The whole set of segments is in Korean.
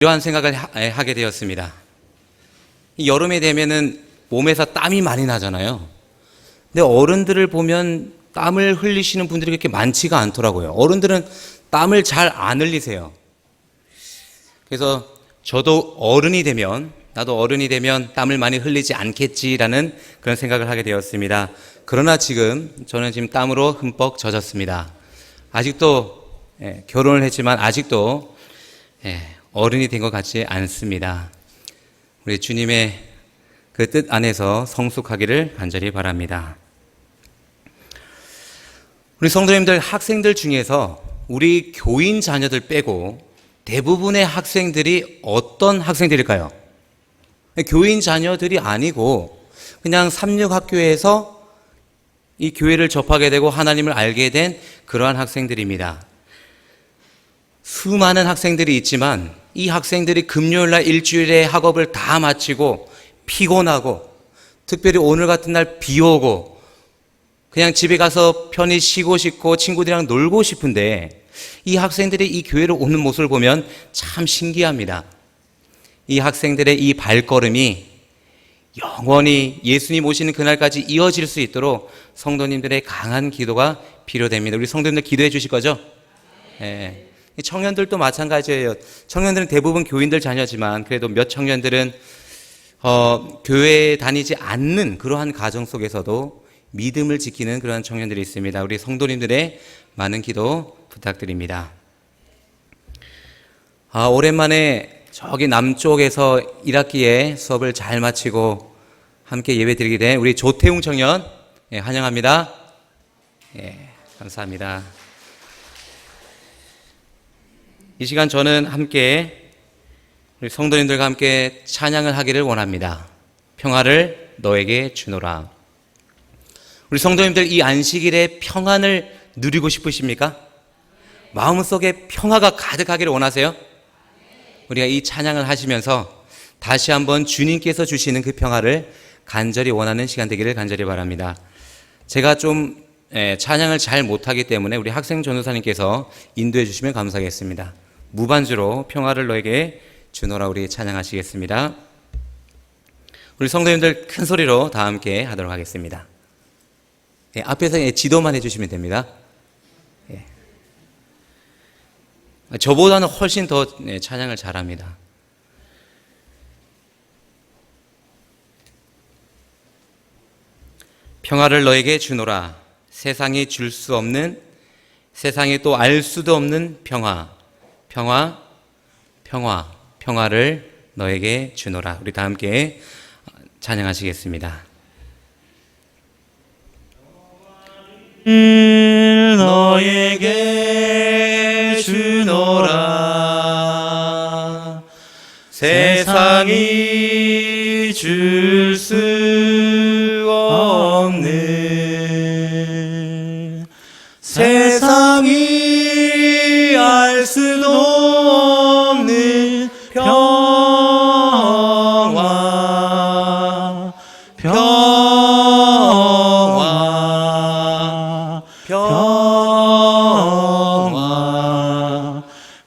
이러한 생각을 하게 되었습니다. 여름이 되면은 몸에서 땀이 많이 나잖아요. 근데 어른들을 보면 땀을 흘리시는 분들이 그렇게 많지가 않더라고요. 어른들은 땀을 잘 안 흘리세요. 그래서 저도 나도 어른이 되면 땀을 많이 흘리지 않겠지라는 그런 생각을 하게 되었습니다. 그러나 저는 지금 땀으로 흠뻑 젖었습니다. 아직도 결혼을 했지만 아직도 어른이 된 것 같지 않습니다. 우리 주님의 그 뜻 안에서 성숙하기를 간절히 바랍니다. 우리 성도님들, 학생들 중에서 우리 교인 자녀들 빼고 대부분의 학생들이 어떤 학생들일까요? 교인 자녀들이 아니고 그냥 삼육학교에서 이 교회를 접하게 되고 하나님을 알게 된 그러한 학생들입니다. 수많은 학생들이 있지만 이 학생들이 금요일날 일주일에 학업을 다 마치고 피곤하고, 특별히 오늘 같은 날 비 오고 그냥 집에 가서 편히 쉬고 싶고 친구들이랑 놀고 싶은데 이 학생들이 이 교회로 오는 모습을 보면 참 신기합니다. 이 학생들의 이 발걸음이 영원히 예수님 오시는 그날까지 이어질 수 있도록 성도님들의 강한 기도가 필요됩니다. 우리 성도님들 기도해 주실 거죠? 네. 청년들도 마찬가지예요. 청년들은 대부분 교인들 자녀지만 그래도 몇 청년들은 교회에 다니지 않는 그러한 가정 속에서도 믿음을 지키는 그러한 청년들이 있습니다. 우리 성도님들의 많은 기도 부탁드립니다. 오랜만에 저기 남쪽에서 1학기에 수업을 잘 마치고 함께 예배 드리게 된 우리 조태웅 청년, 환영합니다. 감사합니다. 이 시간 저는 함께 우리 성도님들과 함께 찬양을 하기를 원합니다. 평화를 너에게 주노라. 우리 성도님들, 이 안식일에 평안을 누리고 싶으십니까? 마음속에 평화가 가득하기를 원하세요? 우리가 이 찬양을 하시면서 다시 한번 주님께서 주시는 그 평화를 간절히 원하는 시간 되기를 간절히 바랍니다. 제가 좀 찬양을 잘 못하기 때문에 우리 학생 전도사님께서 인도해 주시면 감사하겠습니다. 무반주로 평화를 너에게 주노라 우리 찬양하시겠습니다. 우리 성도님들 큰 소리로 다 함께 하도록 하겠습니다. 앞에서 지도만 해주시면 됩니다. 저보다는 훨씬 더 찬양을 잘합니다. 평화를 너에게 주노라. 세상이 줄 수 없는, 세상에 또 알 수도 없는 평화. 평화를 너에게 주노라. 우리 다 함께 찬양하시겠습니다. 너에게 주노라. 세상이 줄 수 없는, 세상이 알 수도 없는 평화,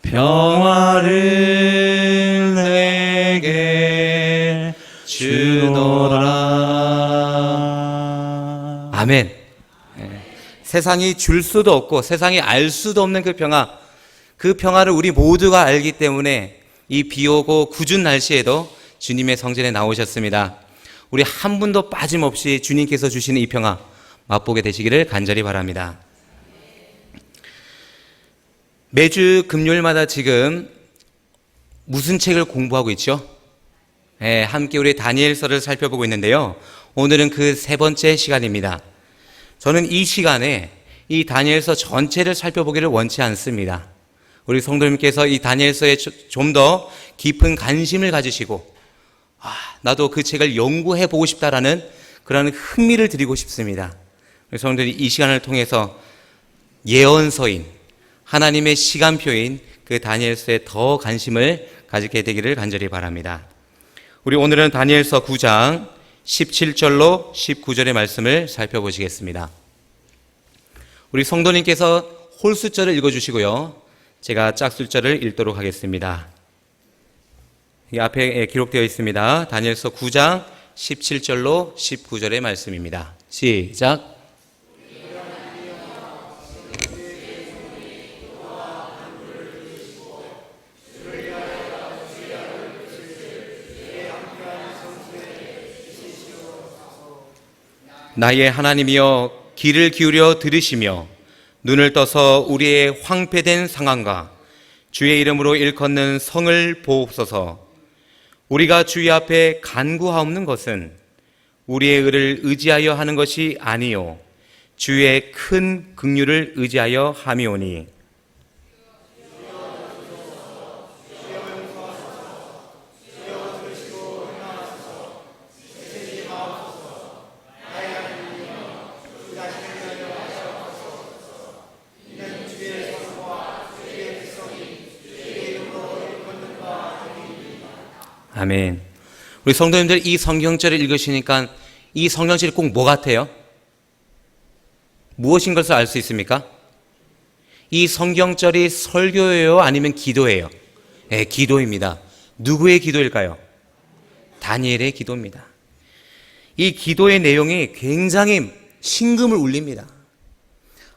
평화를 내게 주노라. 아멘. 세상이 줄 수도 없고 세상이 알 수도 없는 그 평화를 우리 모두가 알기 때문에 이 비 오고 궂은 날씨에도 주님의 성전에 나오셨습니다. 우리 한 분도 빠짐없이 주님께서 주시는 이 평화 맛보게 되시기를 간절히 바랍니다. 매주 금요일마다 지금 무슨 책을 공부하고 있죠? 함께 우리 다니엘서를 살펴보고 있는데요. 오늘은 그 세 번째 시간입니다. 저는 이 시간에 이 다니엘서 전체를 살펴보기를 원치 않습니다. 우리 성도님께서 이 다니엘서에 좀 더 깊은 관심을 가지시고 나도 그 책을 연구해 보고 싶다라는 그런 흥미를 드리고 싶습니다. 우리 성도들이 이 시간을 통해서 예언서인 하나님의 시간표인 그 다니엘서에 더 관심을 가지게 되기를 간절히 바랍니다. 우리 오늘은 다니엘서 9장 17절로 19절의 말씀을 살펴보시겠습니다. 우리 성도님께서 홀수절을 읽어주시고요. 제가 짝술절을 읽도록 하겠습니다. 이 앞에 기록되어 있습니다. 다니엘서 9장 17절로 19절의 말씀입니다. 시작. 나의 하나님이여 귀를 기울여 들으시며 눈을 떠서 우리의 황폐된 상황과 주의 이름으로 일컫는 성을 보옵소서. 우리가 주의 앞에 간구하옵는 것은 우리의 의를 의지하여 하는 것이 아니요 주의 큰 긍휼을 의지하여 함이오니 아멘. 우리 성도님들 이 성경절을 읽으시니까 이 성경절이 꼭 뭐 같아요? 무엇인 것을 알 수 있습니까? 이 성경절이 설교예요? 아니면 기도예요? 네, 기도입니다. 누구의 기도일까요? 다니엘의 기도입니다. 이 기도의 내용이 굉장히 심금을 울립니다.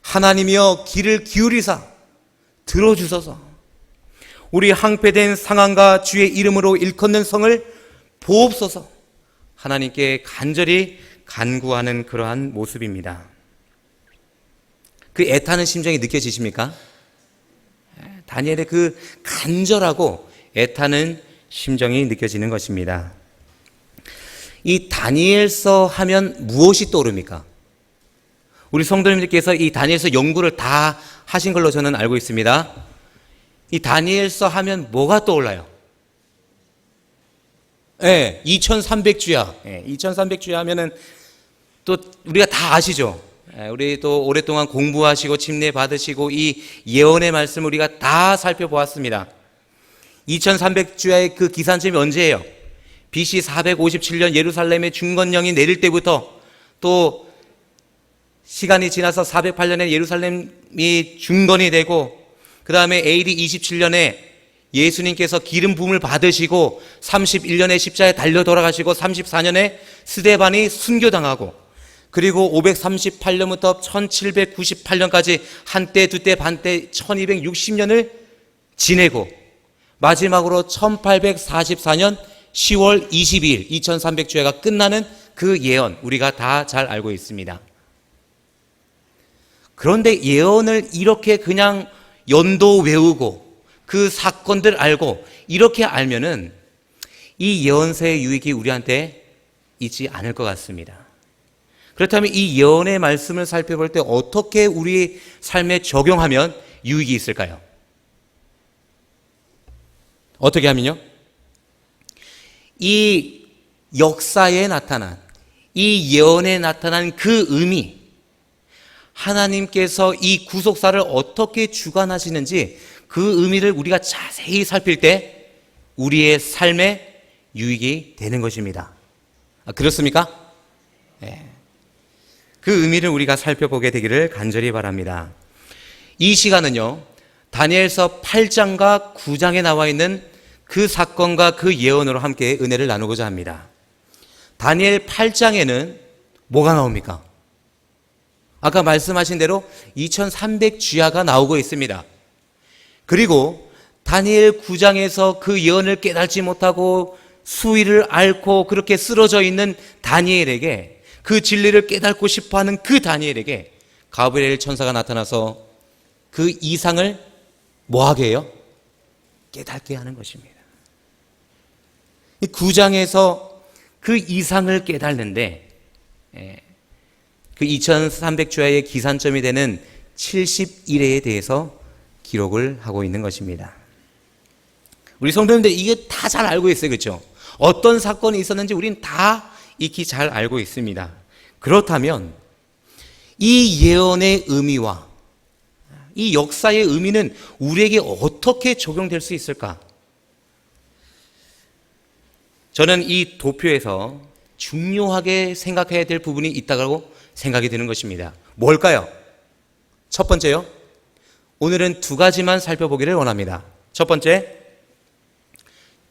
하나님이여 귀를 기울이사 들어주소서. 우리 항폐된 상황과 주의 이름으로 일컫는 성을 보옵소서. 하나님께 간절히 간구하는 그러한 모습입니다. 그 애타는 심정이 느껴지십니까? 다니엘의 그 간절하고 애타는 심정이 느껴지는 것입니다. 이 다니엘서 하면 무엇이 떠오릅니까? 우리 성도님들께서 이 다니엘서 연구를 다 하신 걸로 저는 알고 있습니다. 이 다니엘서 하면 뭐가 떠올라요? 2300주야. 2300주야 하면은 또 우리가 다 아시죠? 우리 또 오랫동안 공부하시고 침례 받으시고 이 예언의 말씀을 우리가 다 살펴보았습니다. 2300주야의 그 기산점이 언제예요? BC 457년 예루살렘의 중건령이 내릴 때부터 또 시간이 지나서 408년에 예루살렘이 중건이 되고 그 다음에 AD 27년에 예수님께서 기름 부음을 받으시고 31년에 십자가에 달려 돌아가시고 34년에 스데반이 순교당하고 그리고 538년부터 1798년까지 한때 두때 반때 1260년을 지내고 마지막으로 1844년 10월 22일 2300주야가 끝나는 그 예언 우리가 다 잘 알고 있습니다. 그런데 예언을 이렇게 그냥 연도 외우고 그 사건들 알고 이렇게 알면은 이 예언서의 유익이 우리한테 있지 않을 것 같습니다. 그렇다면 이 예언의 말씀을 살펴볼 때 어떻게 우리 삶에 적용하면 유익이 있을까요? 어떻게 하면요? 이 역사에 나타난 이 예언에 나타난 그 의미 하나님께서 이 구속사를 어떻게 주관하시는지 그 의미를 우리가 자세히 살필 때 우리의 삶에 유익이 되는 것입니다. 그렇습니까? 네. 그 의미를 우리가 살펴보게 되기를 간절히 바랍니다. 이 시간은요, 다니엘서 8장과 9장에 나와 있는 그 사건과 그 예언으로 함께 은혜를 나누고자 합니다. 다니엘 8장에는 뭐가 나옵니까? 아까 말씀하신 대로 2300주야가 나오고 있습니다. 그리고 다니엘 9장에서 그 예언을 깨닫지 못하고 수위를 앓고 그렇게 쓰러져 있는 다니엘에게 그 진리를 깨닫고 싶어하는 그 다니엘에게 가브리엘 천사가 나타나서 그 이상을 뭐하게 해요? 깨닫게 하는 것입니다. 이 9장에서 그 이상을 깨닫는데 그 2300주야의 기산점이 되는 70일에 대해서 기록을 하고 있는 것입니다. 우리 성도님들 이게 다 잘 알고 있어요. 그렇죠? 어떤 사건이 있었는지 우린 다 익히 잘 알고 있습니다. 그렇다면 이 예언의 의미와 이 역사의 의미는 우리에게 어떻게 적용될 수 있을까? 저는 이 도표에서 중요하게 생각해야 될 부분이 있다고 생각이 드는 것입니다. 뭘까요? 첫 번째요. 오늘은 두 가지만 살펴보기를 원합니다. 첫 번째,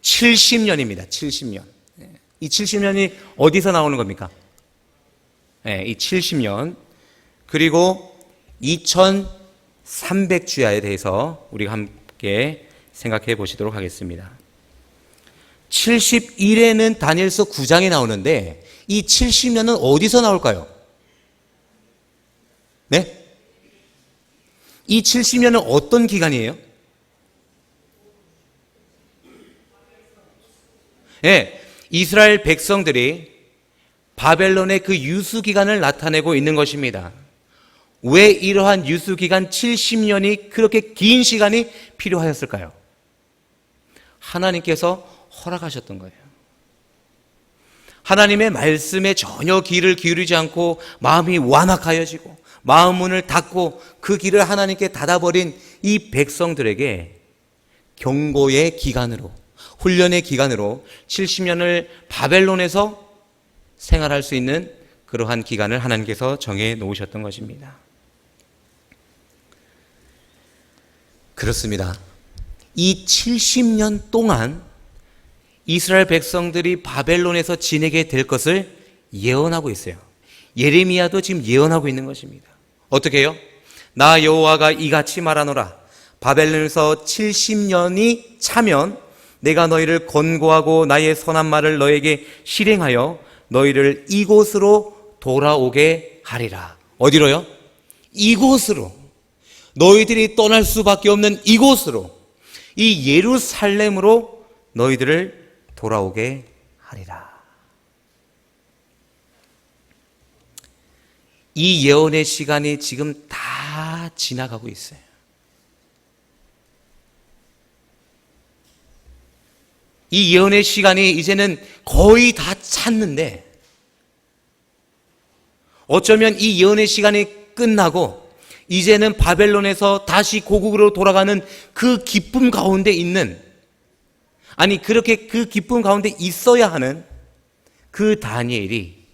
70년입니다. 70년. 이 70년이 어디서 나오는 겁니까? 이 70년. 그리고 2300주야에 대해서 우리가 함께 생각해 보시도록 하겠습니다. 71에는 다니엘서 9장에 나오는데 이 70년은 어디서 나올까요? 네? 이 70년은 어떤 기간이에요? 네, 이스라엘 백성들이 바벨론의 그 유수 기간을 나타내고 있는 것입니다. 왜 이러한 유수 기간 70년이 그렇게 긴 시간이 필요하였을까요? 하나님께서 허락하셨던 거예요. 하나님의 말씀에 전혀 귀를 기울이지 않고 마음이 완악하여지고 마음 문을 닫고 그 길을 하나님께 닫아버린 이 백성들에게 경고의 기간으로, 훈련의 기간으로 70년을 바벨론에서 생활할 수 있는 그러한 기간을 하나님께서 정해 놓으셨던 것입니다. 그렇습니다. 이 70년 동안 이스라엘 백성들이 바벨론에서 지내게 될 것을 예언하고 있어요. 예레미야도 지금 예언하고 있는 것입니다. 어떻게 해요? 나 여호와가 이같이 말하노라. 바벨론에서 70년이 차면 내가 너희를 권고하고 나의 선한 말을 너에게 실행하여 너희를 이곳으로 돌아오게 하리라. 어디로요? 이곳으로. 너희들이 떠날 수밖에 없는 이곳으로, 이 예루살렘으로 너희들을 돌아오게 하리라. 이 예언의 시간이 지금 다 지나가고 있어요. 이 예언의 시간이 이제는 거의 다 찼는데 어쩌면 이 예언의 시간이 끝나고 이제는 바벨론에서 다시 고국으로 돌아가는 그 기쁨 가운데 있는, 아니 그렇게 그 기쁨 가운데 있어야 하는 그 다니엘이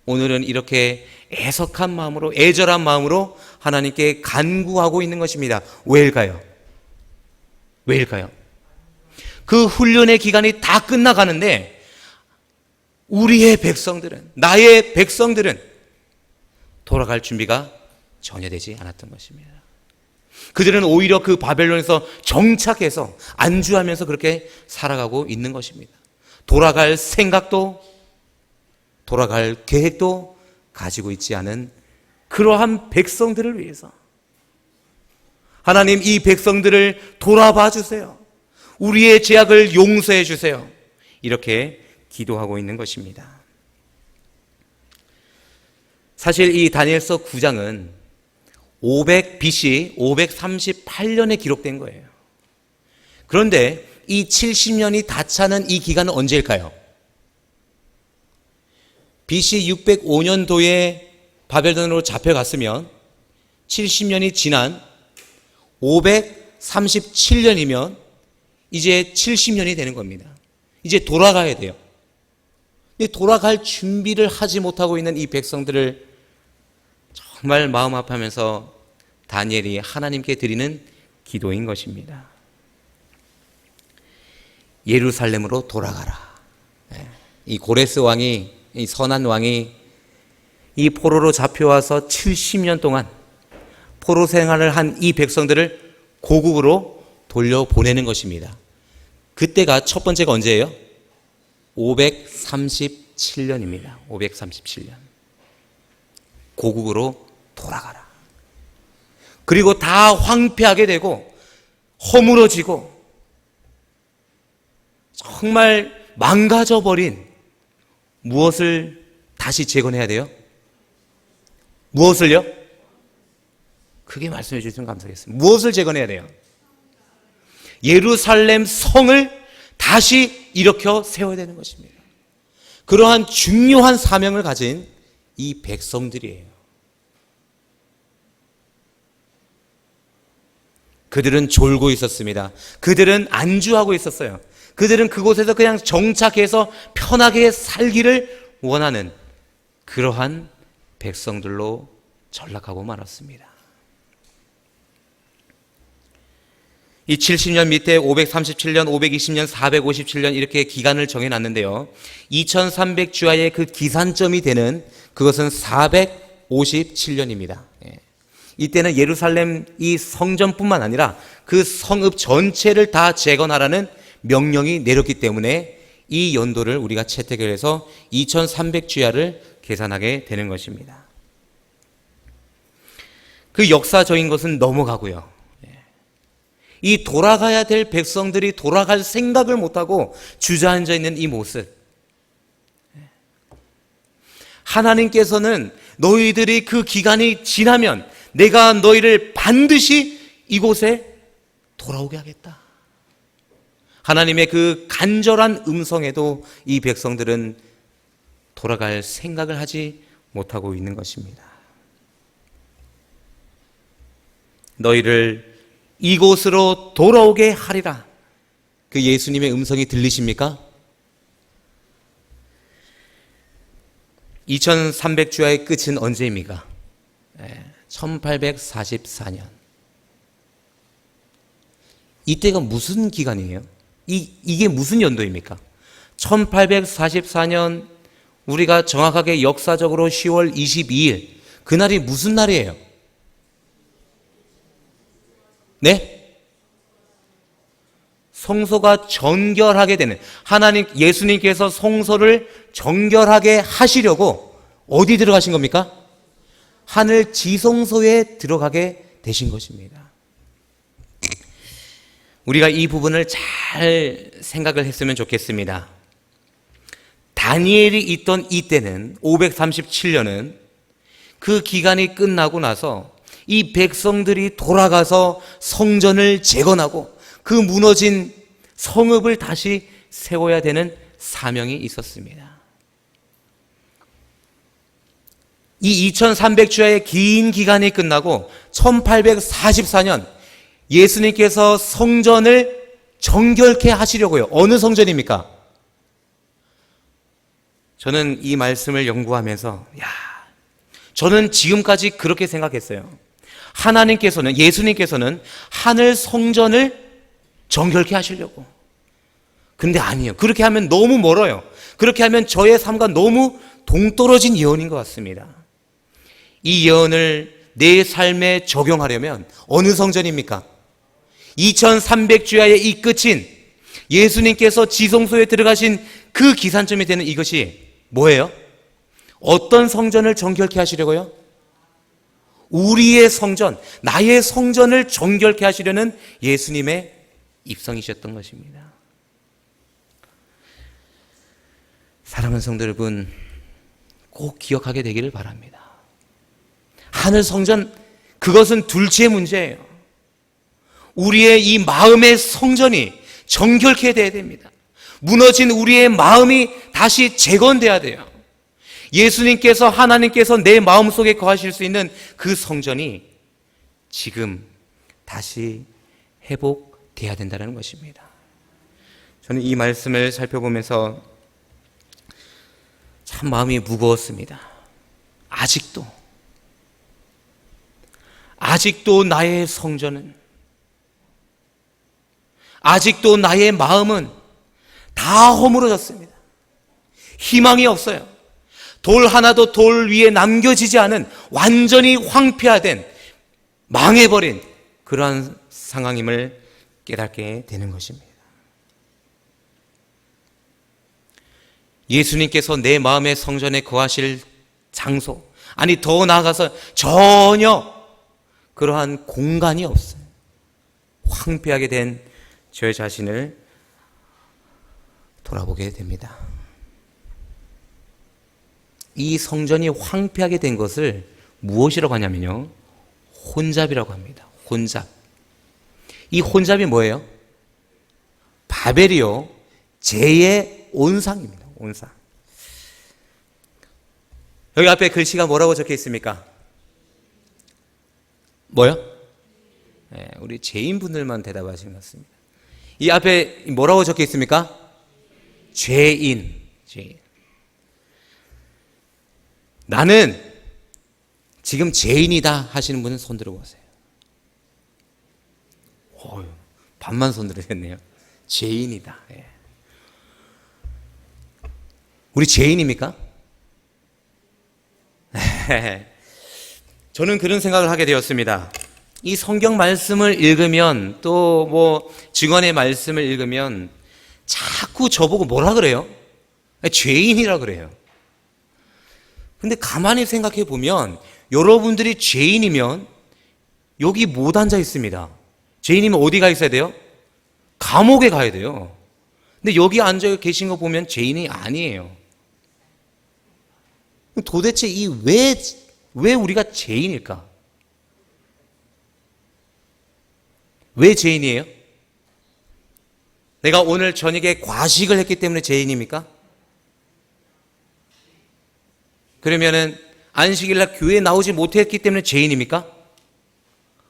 오늘은 이렇게 애석한 마음으로, 애절한 마음으로 하나님께 간구하고 있는 것입니다. 왜일까요? 왜일까요? 그 훈련의 기간이 다 끝나가는데 우리의 백성들은, 나의 백성들은 돌아갈 준비가 전혀 되지 않았던 것입니다. 그들은 오히려 그 바벨론에서 정착해서 안주하면서 그렇게 살아가고 있는 것입니다. 돌아갈 생각도, 돌아갈 계획도 가지고 있지 않은 그러한 백성들을 위해서 하나님, 이 백성들을 돌아봐 주세요. 우리의 죄악을 용서해 주세요. 이렇게 기도하고 있는 것입니다. 사실 이 다니엘서 9장은 BC 538년에 기록된 거예요. 그런데 이 70년이 다 차는 이 기간은 언제일까요? BC 605년도에 바벨론으로 잡혀갔으면 70년이 지난 537년이면 이제 70년이 되는 겁니다. 이제 돌아가야 돼요. 돌아갈 준비를 하지 못하고 있는 이 백성들을 정말 마음 아파하면서 다니엘이 하나님께 드리는 기도인 것입니다. 예루살렘으로 돌아가라. 이 고레스 왕이, 이 선한 왕이 이 포로로 잡혀와서 70년 동안 포로 생활을 한 이 백성들을 고국으로 돌려보내는 것입니다. 그때가 첫 번째가 언제예요? 537년입니다. 537년. 고국으로 돌아가라. 그리고 다 황폐하게 되고 허물어지고 정말 망가져버린 무엇을 다시 재건해야 돼요? 무엇을요? 크게 말씀해 주시면 감사하겠습니다. 무엇을 재건해야 돼요? 예루살렘 성을 다시 일으켜 세워야 되는 것입니다. 그러한 중요한 사명을 가진 이 백성들이에요. 그들은 졸고 있었습니다. 그들은 안주하고 있었어요. 그들은 그곳에서 그냥 정착해서 편하게 살기를 원하는 그러한 백성들로 전락하고 말았습니다. 이 70년 밑에 537년, 520년, 457년 이렇게 기간을 정해놨는데요. 2300주야의 그 기산점이 되는 그것은 457년입니다. 이때는 예루살렘 이 성전뿐만 아니라 그 성읍 전체를 다 재건하라는 명령이 내렸기 때문에 이 연도를 우리가 채택을 해서 2300주야를 계산하게 되는 것입니다. 그 역사적인 것은 넘어가고요. 이 돌아가야 될 백성들이 돌아갈 생각을 못하고 주저앉아 있는 이 모습. 하나님께서는 너희들이 그 기간이 지나면 내가 너희를 반드시 이곳에 돌아오게 하겠다. 하나님의 그 간절한 음성에도 이 백성들은 돌아갈 생각을 하지 못하고 있는 것입니다. 너희를 이곳으로 돌아오게 하리라. 그 예수님의 음성이 들리십니까? 2300주야의 끝은 언제입니까? 1844년. 이때가 무슨 기간이에요? 이게 무슨 연도입니까? 1844년 우리가 정확하게 역사적으로 10월 22일 그날이 무슨 날이에요? 네? 성소가 정결하게 되는, 하나님 예수님께서 성소를 정결하게 하시려고 어디 들어가신 겁니까? 하늘 지성소에 들어가게 되신 것입니다. 우리가 이 부분을 잘 생각을 했으면 좋겠습니다. 다니엘이 있던 이때는 537년은 그 기간이 끝나고 나서 이 백성들이 돌아가서 성전을 재건하고 그 무너진 성읍을 다시 세워야 되는 사명이 있었습니다. 이 2300주야의 긴 기간이 끝나고 1844년 예수님께서 성전을 정결케 하시려고요. 어느 성전입니까? 저는 이 말씀을 연구하면서 저는 지금까지 그렇게 생각했어요. 하나님께서는, 예수님께서는 하늘 성전을 정결케 하시려고. 근데 아니에요. 그렇게 하면 너무 멀어요. 그렇게 하면 저의 삶과 너무 동떨어진 예언인 것 같습니다. 이 예언을 내 삶에 적용하려면 어느 성전입니까? 2300주야의 이 끝인 예수님께서 지성소에 들어가신 그 기산점이 되는 이것이 뭐예요? 어떤 성전을 정결케 하시려고요? 우리의 성전, 나의 성전을 정결케 하시려는 예수님의 입성이셨던 것입니다. 사랑하는 성도 여러분, 꼭 기억하게 되기를 바랍니다. 하늘 성전, 그것은 둘째 문제예요. 우리의 이 마음의 성전이 정결케 되어야 됩니다. 무너진 우리의 마음이 다시 재건돼야 돼요. 예수님께서, 하나님께서 내 마음속에 거하실 수 있는 그 성전이 지금 다시 회복돼야 된다는 것입니다. 저는 이 말씀을 살펴보면서 참 마음이 무거웠습니다. 아직도 나의 성전은, 아직도 나의 마음은 다 허물어졌습니다. 희망이 없어요. 돌 하나도 돌 위에 남겨지지 않은 완전히 황폐화된, 망해버린 그러한 상황임을 깨닫게 되는 것입니다. 예수님께서 내 마음의 성전에 거하실 장소, 아니 더 나아가서 전혀 그러한 공간이 없어요. 황폐하게 된 저 자신을 돌아보게 됩니다. 이 성전이 황폐하게 된 것을 무엇이라고 하냐면요, 혼잡이라고 합니다. 혼잡. 이 혼잡이 뭐예요? 바벨이요, 죄의 온상입니다. 온상. 여기 앞에 글씨가 뭐라고 적혀 있습니까? 뭐요? 네, 우리 죄인분들만 대답하시는 것 같습니다. 이 앞에 뭐라고 적혀 있습니까? 죄인. 나는 지금 죄인이다 하시는 분은 손 들어보세요. 반만 손 들으셨네요. 죄인이다. 예. 우리 죄인입니까? 저는 그런 생각을 하게 되었습니다. 이 성경 말씀을 읽으면 또 뭐 증언의 말씀을 읽으면 자꾸 저보고 뭐라 그래요? 죄인이라 그래요. 근데 가만히 생각해 보면 여러분들이 죄인이면 여기 못 앉아 있습니다. 죄인이면 어디 가 있어야 돼요? 감옥에 가야 돼요. 근데 여기 앉아 계신 거 보면 죄인이 아니에요. 도대체 왜 우리가 죄인일까? 왜 죄인이에요? 내가 오늘 저녁에 과식을 했기 때문에 죄인입니까? 그러면은 안식일날 교회에 나오지 못했기 때문에 죄인입니까?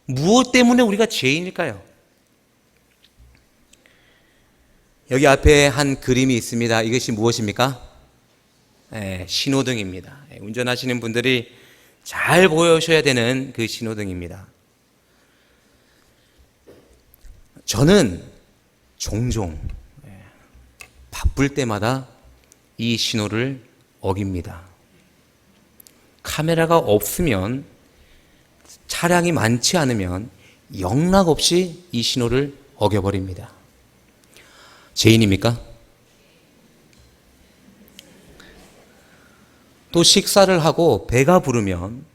무엇 때문에 우리가 죄인일까요? 여기 앞에 한 그림이 있습니다. 이것이 무엇입니까? 신호등입니다. 운전하시는 분들이 잘 보여셔야 되는 그 신호등입니다. 저는 종종 바쁠 때마다 이 신호를 어깁니다. 카메라가 없으면, 차량이 많지 않으면 영락없이 이 신호를 어겨버립니다. 죄인입니까? 또 식사를 하고 배가 부르면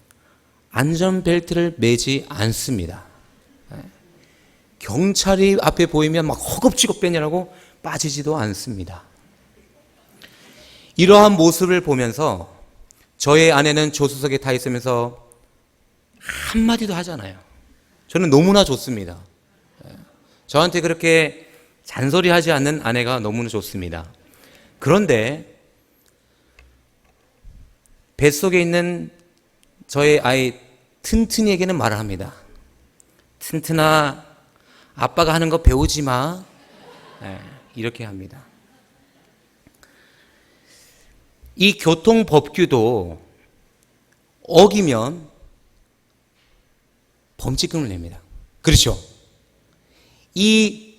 안전벨트를 매지 않습니다. 경찰이 앞에 보이면 막 허겁지겁 빼냐고 빠지지도 않습니다. 이러한 모습을 보면서 저의 아내는 조수석에 타 있으면서 한마디도 하잖아요. 저는 너무나 좋습니다. 저한테 그렇게 잔소리하지 않는 아내가 너무나 좋습니다. 그런데 뱃속에 있는 저의 아이 튼튼이에게는 말을 합니다. 튼튼아, 아빠가 하는 거 배우지 마. 이렇게 합니다. 이 교통법규도 어기면 범칙금을 냅니다. 그렇죠? 이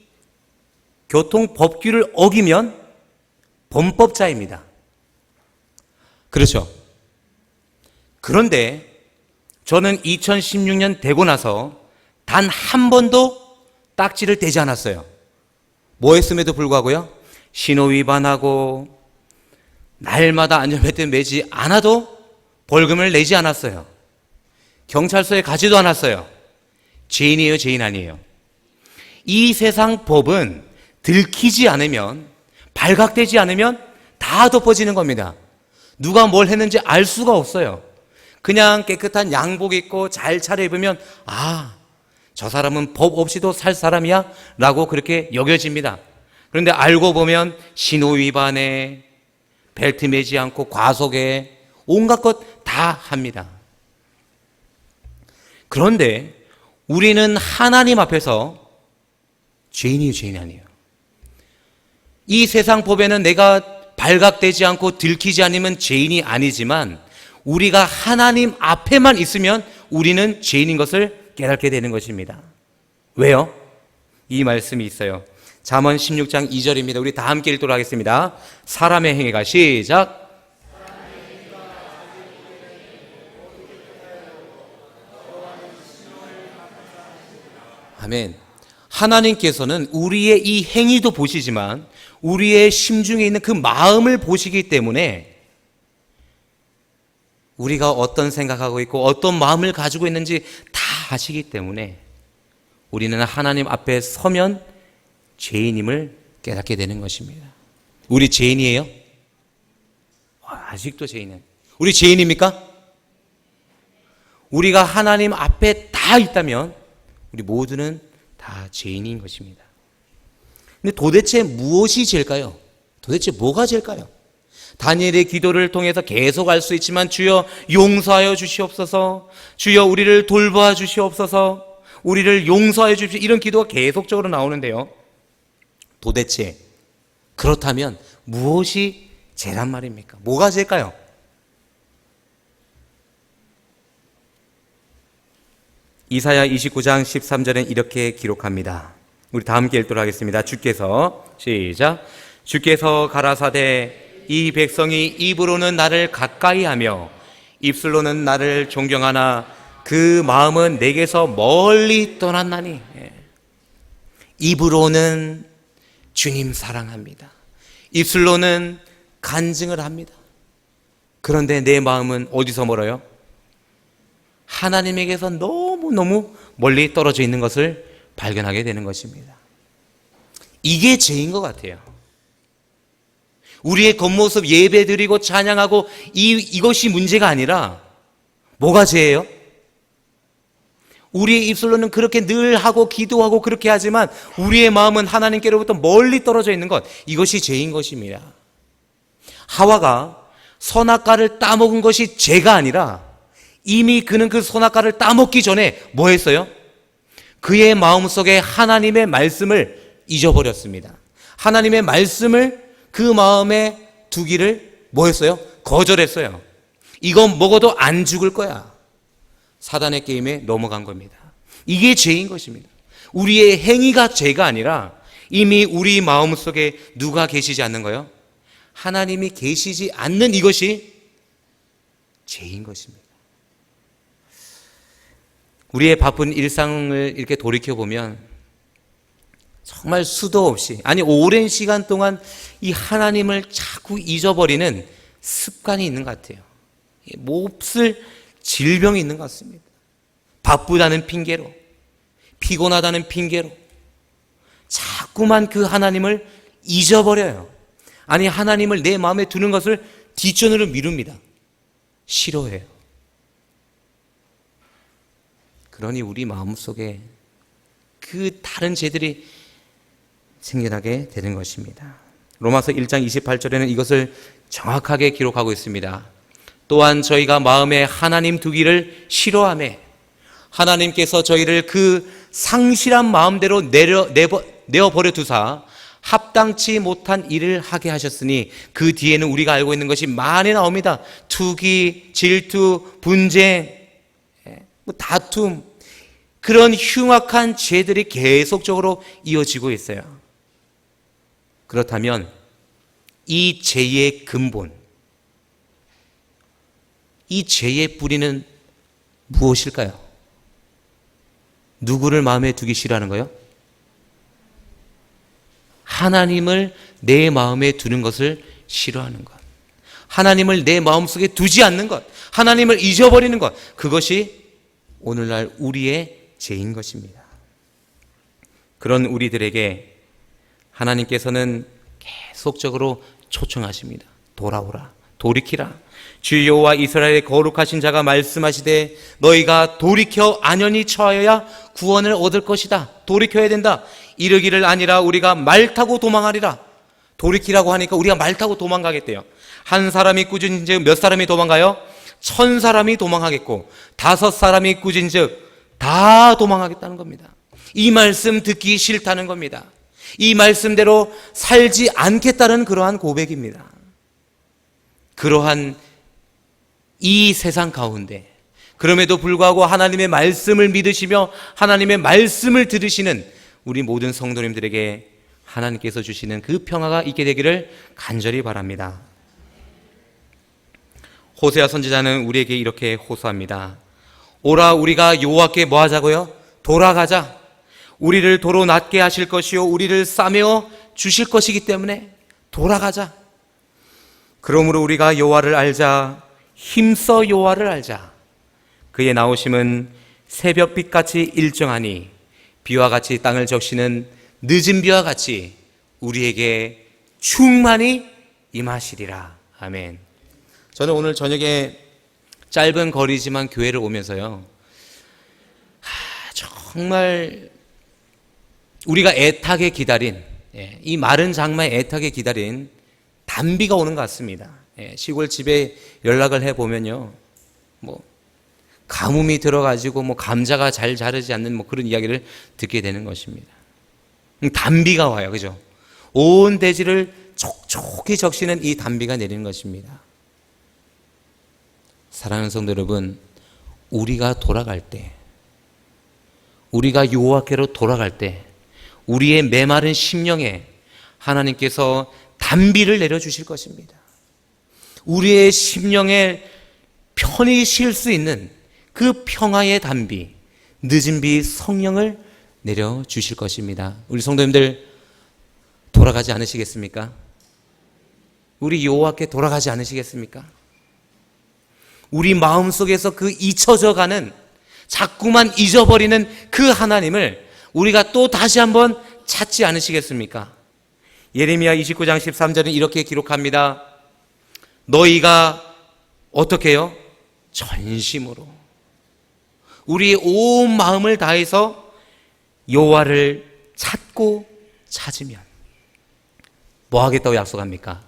교통법규를 어기면 범법자입니다. 그렇죠? 그런데 저는 2016년 되고 나서 단 한 번도 딱지를 떼지 않았어요. 뭐 했음에도 불구하고요, 신호 위반하고 날마다 안전벨트 매지 않아도 벌금을 내지 않았어요. 경찰서에 가지도 않았어요. 죄인이에요, 죄인 아니에요? 이 세상 법은 들키지 않으면, 발각되지 않으면 다 덮어지는 겁니다. 누가 뭘 했는지 알 수가 없어요. 그냥 깨끗한 양복 입고 잘 차려입으면 저 사람은 법 없이도 살 사람이야 라고 그렇게 여겨집니다. 그런데 알고 보면 신호 위반에, 벨트 매지 않고 과속에, 온갖 것 다 합니다. 그런데 우리는 하나님 앞에서 죄인이에요, 죄인이 아니에요? 이 세상 법에는 내가 발각되지 않고 들키지 않으면 죄인이 아니지만, 우리가 하나님 앞에만 있으면 우리는 죄인인 것을 깨닫게 되는 것입니다. 왜요? 이 말씀이 있어요. 잠언 16장 2절입니다. 우리 다 함께 읽도록 하겠습니다. 사람의 행위가, 시작. 아멘. 하나님께서는 우리의 이 행위도 보시지만 우리의 심중에 있는 그 마음을 보시기 때문에, 우리가 어떤 생각하고 있고 어떤 마음을 가지고 있는지 다 아시기 때문에 우리는 하나님 앞에 서면 죄인임을 깨닫게 되는 것입니다. 우리 죄인이에요? 아직도 죄인은. 우리 죄인입니까? 우리가 하나님 앞에 다 있다면 우리 모두는 다 죄인인 것입니다. 근데 도대체 무엇이 죄일까요? 도대체 뭐가 죄일까요? 다니엘의 기도를 통해서 계속 알 수 있지만, 주여 용서하여 주시옵소서, 주여 우리를 돌보아 주시옵소서, 우리를 용서하여 주십시오, 이런 기도가 계속적으로 나오는데요, 도대체 그렇다면 무엇이 죄란 말입니까? 뭐가 죄일까요? 이사야 29장 13절엔 이렇게 기록합니다. 우리 다 함께 읽도록 하겠습니다. 주께서 시작. 주께서 가라사대 이 백성이 입으로는 나를 가까이 하며 입술로는 나를 존경하나 그 마음은 내게서 멀리 떠났나니. 입으로는 주님 사랑합니다. 입술로는 간증을 합니다. 그런데 내 마음은 어디서 멀어요? 하나님에게서 너무너무 멀리 떨어져 있는 것을 발견하게 되는 것입니다. 이게 죄인 것 같아요. 우리의 겉모습 예배 드리고 찬양하고 이것이 문제가 아니라 뭐가 죄예요? 우리의 입술로는 그렇게 늘 하고 기도하고 그렇게 하지만 우리의 마음은 하나님께로부터 멀리 떨어져 있는 것, 이것이 죄인 것입니다. 하와가 선악과를 따먹은 것이 죄가 아니라 이미 그는 그 선악과를 따먹기 전에 뭐 했어요? 그의 마음속에 하나님의 말씀을 잊어버렸습니다. 하나님의 말씀을 그 마음에 두기를 뭐 했어요? 거절했어요. 이건 먹어도 안 죽을 거야. 사단의 게임에 넘어간 겁니다. 이게 죄인 것입니다. 우리의 행위가 죄가 아니라 이미 우리 마음속에 누가 계시지 않는 거요? 하나님이 계시지 않는 이것이 죄인 것입니다. 우리의 바쁜 일상을 이렇게 돌이켜보면 정말 수도 없이, 아니 오랜 시간 동안 이 하나님을 자꾸 잊어버리는 습관이 있는 것 같아요. 몹쓸 질병이 있는 것 같습니다. 바쁘다는 핑계로, 피곤하다는 핑계로 자꾸만 그 하나님을 잊어버려요. 아니 하나님을 내 마음에 두는 것을 뒷전으로 미룹니다. 싫어해요. 그러니 우리 마음속에 그 다른 죄들이 생겨나게 되는 것입니다. 로마서 1장 28절에는 이것을 정확하게 기록하고 있습니다. 또한 저희가 마음에 하나님 두기를 싫어하며 하나님께서 저희를 그 상실한 마음대로 내어버려 두사 합당치 못한 일을 하게 하셨으니 그 뒤에는 우리가 알고 있는 것이 많이 나옵니다. 투기, 질투, 분쟁, 다툼, 그런 흉악한 죄들이 계속적으로 이어지고 있어요. 그렇다면 이 죄의 근본, 이 죄의 뿌리는 무엇일까요? 누구를 마음에 두기 싫어하는 거요? 하나님을 내 마음에 두는 것을 싫어하는 것, 하나님을 내 마음속에 두지 않는 것, 하나님을 잊어버리는 것, 그것이 오늘날 우리의 죄인 것입니다. 그런 우리들에게 하나님께서는 계속적으로 초청하십니다. 돌아오라, 돌이키라. 주 여호와 이스라엘의 거룩하신 자가 말씀하시되 너희가 돌이켜 안연히 처하여야 구원을 얻을 것이다. 돌이켜야 된다. 이르기를 아니라 우리가 말 타고 도망하리라. 돌이키라고 하니까 우리가 말 타고 도망가겠대요. 한 사람이 꾸짖은즉 몇 사람이 도망가요? 1000사람이 도망하겠고 5사람이 꾸짖은즉 다 도망하겠다는 겁니다. 이 말씀 듣기 싫다는 겁니다. 이 말씀대로 살지 않겠다는 그러한 고백입니다. 그러한 이 세상 가운데 그럼에도 불구하고 하나님의 말씀을 믿으시며 하나님의 말씀을 들으시는 우리 모든 성도님들에게 하나님께서 주시는 그 평화가 있게 되기를 간절히 바랍니다. 호세아 선지자는 우리에게 이렇게 호소합니다. 오라, 우리가 여호와께 뭐 하자고요? 돌아가자. 우리를 도로 낮게 하실 것이요 우리를 싸매어 주실 것이기 때문에 돌아가자. 그러므로 우리가 여호와를 알자. 힘써 여호와를 알자. 그의 나오심은 새벽빛같이 일정하니 비와 같이 땅을 적시는 늦은 비와 같이 우리에게 충만히 임하시리라. 아멘. 저는 오늘 저녁에 짧은 거리지만 교회를 오면서요, 정말 우리가 애타게 기다린, 이 마른 장마에 애타게 기다린 단비가 오는 것 같습니다. 시골 집에 연락을 해보면요, 가뭄이 들어가지고 감자가 잘 자르지 않는 그런 이야기를 듣게 되는 것입니다. 단비가 와요. 그죠? 온 대지를 촉촉히 적시는 이 단비가 내리는 것입니다. 사랑하는 성도 여러분, 우리가 돌아갈 때, 우리가 여호와께로 돌아갈 때 우리의 메마른 심령에 하나님께서 단비를 내려주실 것입니다. 우리의 심령에 편히 쉴 수 있는 그 평화의 단비, 늦은 비 성령을 내려주실 것입니다. 우리 성도님들 돌아가지 않으시겠습니까? 우리 여호와께 돌아가지 않으시겠습니까? 우리 마음속에서 그 잊혀져가는, 자꾸만 잊어버리는 그 하나님을 우리가 또 다시 한번 찾지 않으시겠습니까? 예레미야 29장 13절은 이렇게 기록합니다. 너희가 어떻게 해요? 전심으로 우리의 온 마음을 다해서 여호와를 찾고 찾으면 뭐 하겠다고 약속합니까?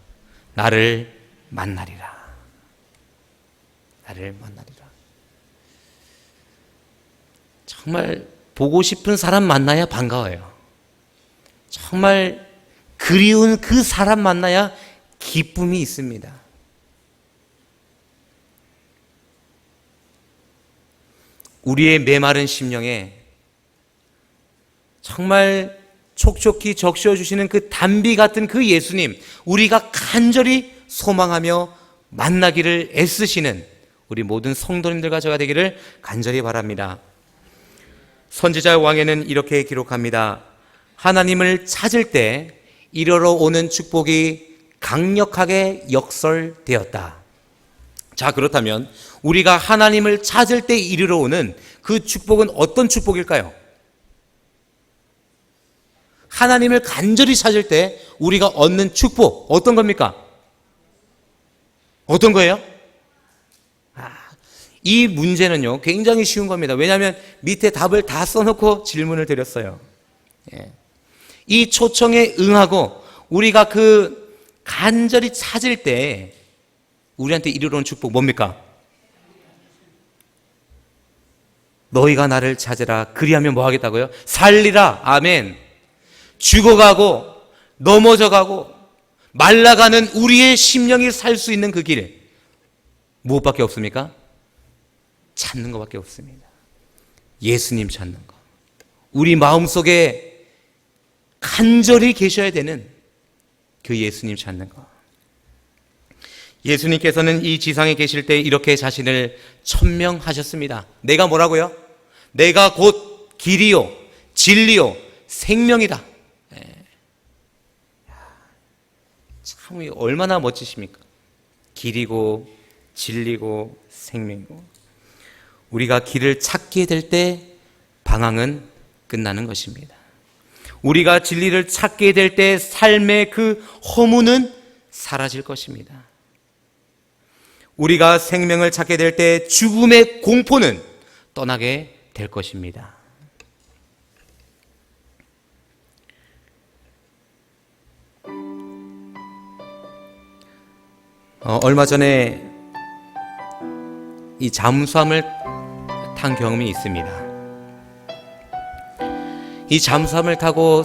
나를 만나리라. 나를 만나리라. 정말 보고 싶은 사람 만나야 반가워요. 정말 그리운 그 사람 만나야 기쁨이 있습니다. 우리의 메마른 심령에 정말 촉촉히 적셔 주시는 그 단비 같은 그 예수님, 우리가 간절히 소망하며 만나기를 애쓰시는 우리 모든 성도님들과 저가 되기를 간절히 바랍니다. 선지자 왕에는 이렇게 기록합니다. 하나님을 찾을 때 이르러 오는 축복이 강력하게 역설되었다. 자, 그렇다면 우리가 하나님을 찾을 때 이르러 오는 그 축복은 어떤 축복일까요? 하나님을 간절히 찾을 때 우리가 얻는 축복 어떤 겁니까? 어떤 거예요? 이 문제는요 굉장히 쉬운 겁니다. 왜냐하면 밑에 답을 다 써놓고 질문을 드렸어요. 이 초청에 응하고 우리가 그 간절히 찾을 때 우리한테 이르러 온 축복 뭡니까? 너희가 나를 찾으라. 그리하면 뭐 하겠다고요? 살리라. 아멘. 죽어가고 넘어져가고 말라가는 우리의 심령이 살 수 있는 그 길 무엇밖에 없습니까? 찾는 것밖에 없습니다. 예수님 찾는 것. 우리 마음속에 간절히 계셔야 되는 그 예수님 찾는 것. 예수님께서는 이 지상에 계실 때 이렇게 자신을 천명하셨습니다. 내가 뭐라고요? 내가 곧 길이요 진리요 생명이다. 참 얼마나 멋지십니까? 길이고 진리고 생명이고. 우리가 길을 찾게 될 때 방황은 끝나는 것입니다. 우리가 진리를 찾게 될 때 삶의 그 허무는 사라질 것입니다. 우리가 생명을 찾게 될 때 죽음의 공포는 떠나게 될 것입니다. 얼마 전에 이 잠수함을 탄 경험이 있습니다. 이 잠수함을 타고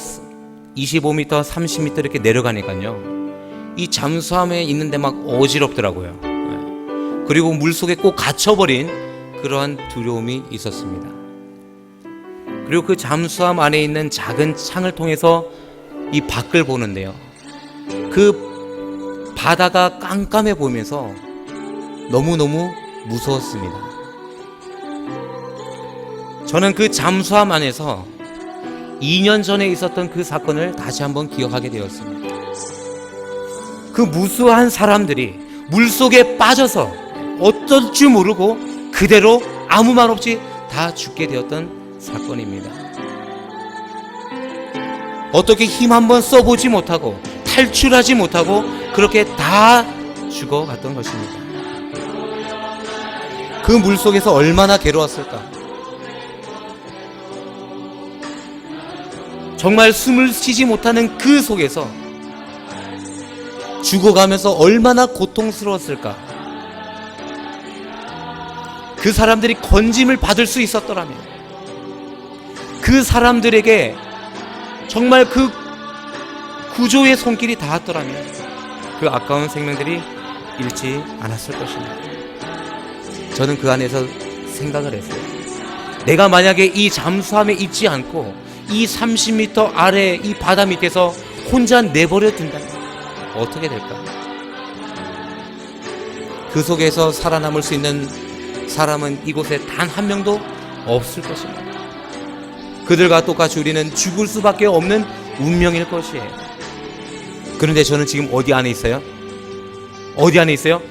25m, 30m 이렇게 내려가니까요, 이 잠수함에 있는데 막 어지럽더라고요. 그리고 물속에 꼭 갇혀버린 그러한 두려움이 있었습니다. 그리고 그 잠수함 안에 있는 작은 창을 통해서 이 밖을 보는데요, 그 바다가 깜깜해 보이면서 너무너무 무서웠습니다. 저는 그 잠수함 안에서 2년 전에 있었던 그 사건을 다시 한번 기억하게 되었습니다. 그 무수한 사람들이 물속에 빠져서 어쩔 줄 모르고 그대로 아무 말 없이 다 죽게 되었던 사건입니다. 어떻게 힘 한번 써보지 못하고 탈출하지 못하고 그렇게 다 죽어갔던 것입니다. 그 물속에서 얼마나 괴로웠을까. 정말 숨을 쉬지 못하는 그 속에서 죽어가면서 얼마나 고통스러웠을까. 그 사람들이 건짐을 받을 수 있었더라면, 그 사람들에게 정말 그 구조의 손길이 닿았더라면 그 아까운 생명들이 잃지 않았을 것입니다. 저는 그 안에서 생각을 했어요. 내가 만약에 이 잠수함에 있지 않고 이 30m 아래 이 바다 밑에서 혼자 내버려 둔다면 어떻게 될까? 그 속에서 살아남을 수 있는 사람은 이곳에 단 한 명도 없을 것입니다. 그들과 똑같이 우리는 죽을 수밖에 없는 운명일 것이에요. 그런데 저는 지금 어디 안에 있어요? 어디 안에 있어요?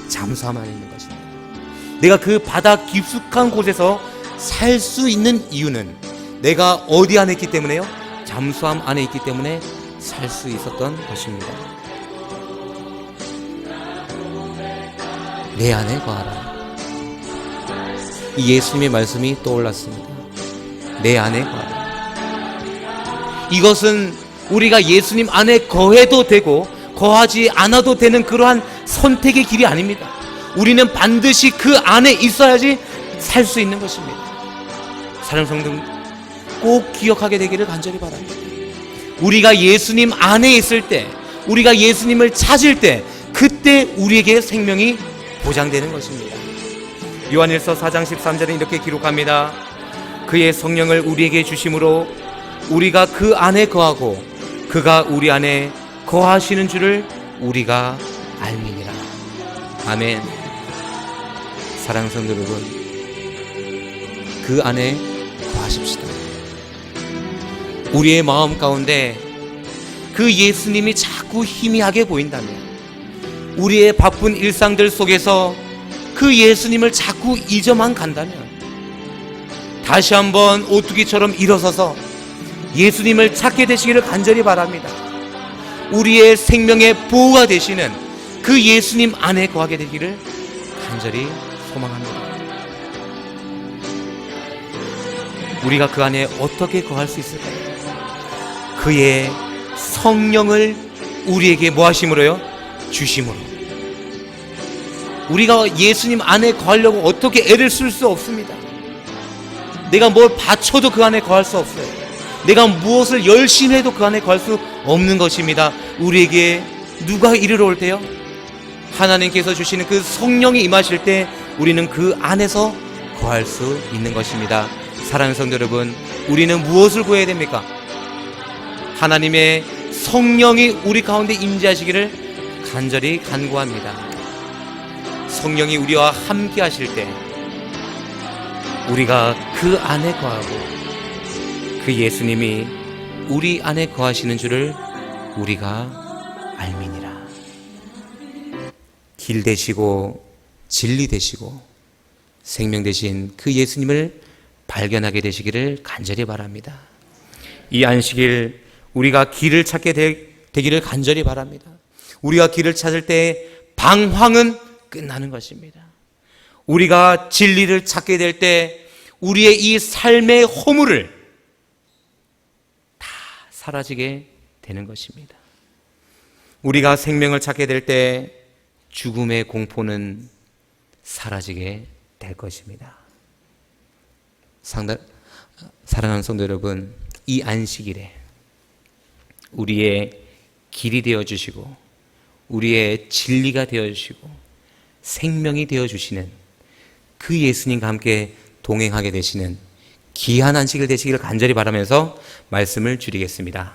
잠수함 안에 있는 것입니다. 내가 그 바다 깊숙한 곳에서 살 수 있는 이유는 내가 어디 안에 있기 때문에요? 잠수함 안에 있기 때문에 살 수 있었던 것입니다. 내 안에 거하라. 이 예수님의 말씀이 떠올랐습니다. 내 안에 거하라. 이것은 우리가 예수님 안에 거해도 되고 거하지 않아도 되는 그러한 선택의 길이 아닙니다. 우리는 반드시 그 안에 있어야지 살 수 있는 것입니다. 사랑하는 성도, 꼭 기억하게 되기를 간절히 바랍니다. 우리가 예수님 안에 있을 때, 우리가 예수님을 찾을 때, 그때 우리에게 생명이 보장되는 것입니다. 요한일서 4장 13절에 이렇게 기록합니다. 그의 성령을 우리에게 주심으로 우리가 그 안에 거하고 그가 우리 안에 거하시는 줄을 우리가 알미니라. 아멘. 사랑하는 성도 여러분, 그 안에 거하십시다. 우리의 마음 가운데 그 예수님이 자꾸 희미하게 보인다면, 우리의 바쁜 일상들 속에서 그 예수님을 자꾸 잊어만 간다면, 다시 한번 오뚜기처럼 일어서서 예수님을 찾게 되시기를 간절히 바랍니다. 우리의 생명의 보호가 되시는 그 예수님 안에 거하게 되기를 간절히 소망합니다. 우리가 그 안에 어떻게 거할 수 있을까요? 그의 성령을 우리에게 뭐 하심으로요? 주심으로. 우리가 예수님 안에 거하려고 어떻게 애를 쓸 수 없습니다. 내가 뭘 바쳐도 그 안에 거할 수 없어요. 내가 무엇을 열심히 해도 그 안에 거할 수 없는 것입니다. 우리에게 누가 이르러 올 때요? 하나님께서 주시는 그 성령이 임하실 때 우리는 그 안에서 거할 수 있는 것입니다. 사랑하는 성도 여러분, 우리는 무엇을 구해야 됩니까? 하나님의 성령이 우리 가운데 임재하시기를 간절히 간구합니다. 성령이 우리와 함께 하실 때 우리가 그 안에 거하고 그 예수님이 우리 안에 거하시는 줄을 우리가 알미니라. 길 되시고 진리 되시고 생명 되신 그 예수님을 발견하게 되시기를 간절히 바랍니다. 이 안식일 우리가 길을 찾게 되기를 간절히 바랍니다. 우리가 길을 찾을 때 방황은 끝나는 것입니다. 우리가 진리를 찾게 될 때 우리의 이 삶의 허물을 다 사라지게 되는 것입니다. 우리가 생명을 찾게 될 때 죽음의 공포는 사라지게 될 것입니다. 사랑하는 성도 여러분, 이 안식일에 우리의 길이 되어주시고 우리의 진리가 되어주시고 생명이 되어주시는 그 예수님과 함께 동행하게 되시는 귀한 안식일 되시기를 간절히 바라면서 말씀을 줄이겠습니다.